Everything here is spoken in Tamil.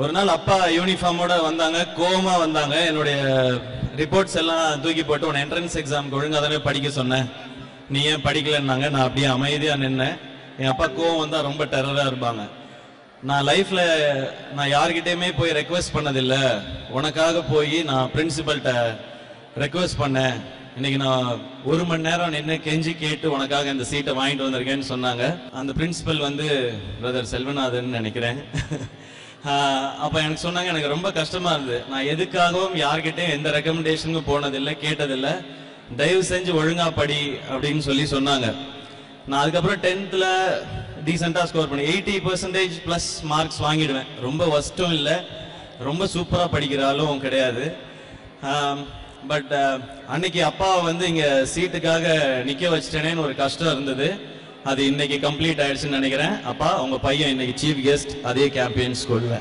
ஒரு நாள் அப்பா யூனிஃபார்மோட வந்தாங்க, கோவமா வந்தாங்க. என்னுடைய ரிப்போர்ட்ஸ் எல்லாம் தூக்கி போட்டு உன் என்ட்ரன்ஸ் எக்ஸாமுக்கு ஒழுங்கா தானே படிக்க சொன்னேன், நீ ஏன் படிக்கலன்னாங்க. நான் அப்படியே அமைதியா நின்னேன். என் அப்பா கோவம் வந்தா ரொம்ப டெரரா இருப்பாங்க. நான் லைஃப்ல நான் யார்கிட்டயுமே போய் ரெக்வெஸ்ட் பண்ணதில்லை. உனக்காக போய் நான் பிரின்சிபல்கிட்ட ரெக்வெஸ்ட் பண்ணேன். இன்னைக்கு நான் 1 மணி நேரம் நின்று கெஞ்சி கேட்டு உனக்காக இந்த சீட்டை வாங்கிட்டு வந்திருக்கேன்னு சொன்னாங்க. அந்த பிரின்சிபல் வந்து பிரதர் செல்வநாதன் நினைக்கிறேன். அப்ப எனக்கு சொன்னாங்க, எனக்கு ரொம்ப கஷ்டமா இருந்தது. நான் எதுக்காகவும் யார்கிட்டையும் எந்த ரெக்கமெண்டேஷனுக்கும் போனதில்லை, கேட்டதில்லை. தயவு செஞ்சு ஒழுங்கா படி அப்படின்னு சொன்னாங்க. நான் அதுக்கப்புறம் 10th டீசெண்டா ஸ்கோர் பண்ணி 80% பிளஸ் மார்க்ஸ் வாங்கிடுவேன். ரொம்ப வஸ்ட்டும் இல்லை, ரொம்ப சூப்பரா படிக்கிறாலும் கிடையாது. பட் அன்னைக்கு அப்பாவை வந்து இங்க சீட்டுக்காக நிக்க வச்சிட்டேனேன்னு ஒரு கஷ்டம் இருந்தது. அது இன்னைக்கு கம்ப்ளீட் ஆயிடுச்சுன்னு நினைக்கிறேன். அப்பா உங்க பையன் இன்னைக்கு சீஃப் கெஸ்ட் அதே கேம்பியன் ஸ்கூல்ல.